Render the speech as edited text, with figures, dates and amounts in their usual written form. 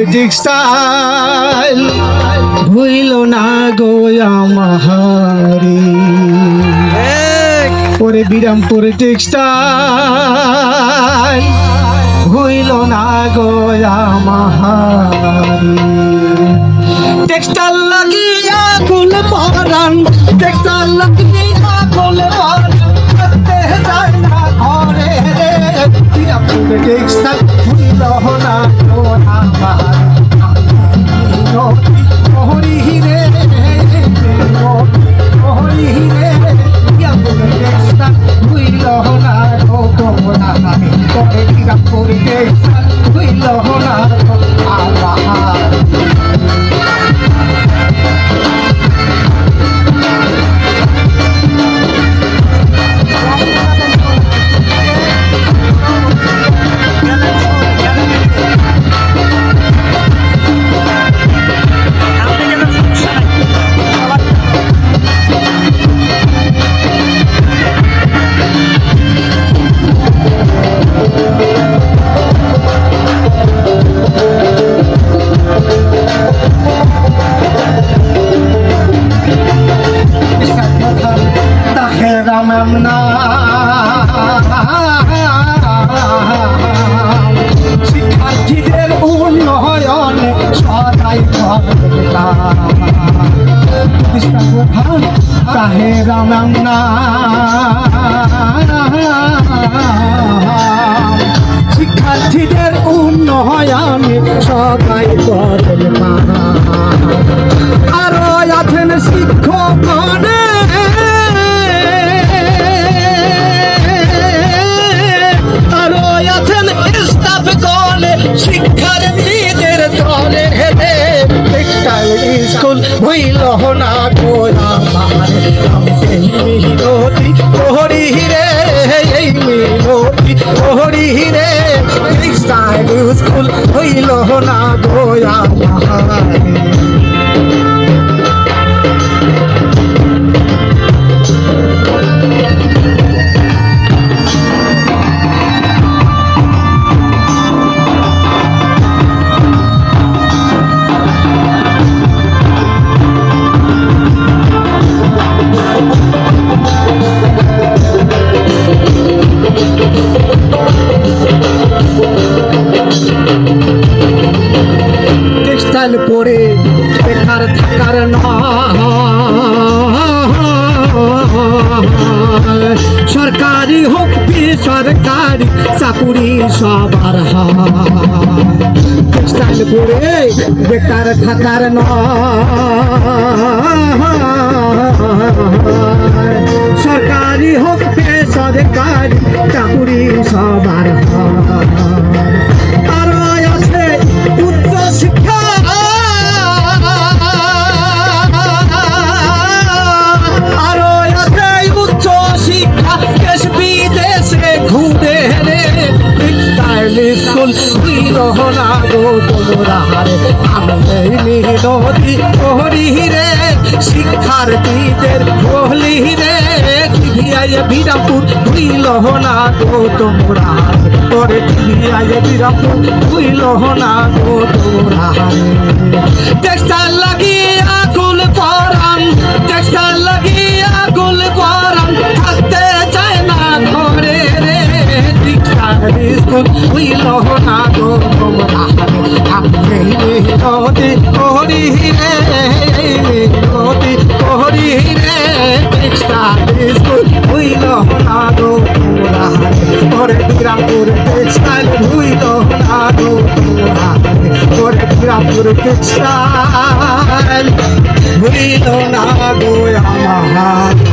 textile ভুইল না গো আমাহারি ওরে Birampur textile ভুইল না গো আমাহারি টেক্সটাইল লাগিয়া কুল পরান টেক্সটাইল লাগিয়া কুল পরান যায় না ঘরে বিরামপুর টেক্সটাইল ভুইল না গো আমাহারি রে ওহরি রে ভুইল না গো আমাহারি ওরে বিরামপুর টেক্সটাইল ভুইল না গো আমাহারি শিক্ষার্থীদের উন্নয়নে সদাই তাহে রাম শিক্ষার্থীদের উন্নয়নে সদাই আরো আছেন শিক্ষক শিক্ষার নিজের দলে হেঁটে টেক্সটাইল স্কুল হইল না গো আমারে এই মিনতি ওহরি রে এই মিনতি ওহরি রে টেক্সটাইল স্কুল হইল না গো আমারে টেক্সটাইল পরে বেকার থাকার সরকারি হোক বেসরকারি চাকুরি সবার টেক্সটাইল পরে বেকার থাকার সরকারি হোক বেসরকারি চাকুরি সবার আরো আছে উচ্চ শিক্ষা আরো আছে উচ্চ শিক্ষা দেশ বিদেশে ঘুরে টেক্সটাইল স্কুল হইল না গো তোমরা আমি এই মিনতি ওহরি রে শিক্ষার্থীদের বলি রে বিরামপুর হইল না গো তোমরা তোরে বিরামপুর হইল না গো তোমরা টেক্সটাইল লাগিয়া কুল পরান টেক্সটাইল লাগিয়া কুল পরান থাকতে চায় না ঘরে রে টেক্সটাইল স্কুল হইল না গো তোমরা আমি মিনতি ওহরি রে মিনতি ওহরি রে টেক্সটাইল স্কুল হইল না গো তোমরা ওরে বিরামপুর টেক্সটাইল হইল না গো তোমরা ওরে বিরামপুর টেক্সটাইল হইল না গো আমাহারি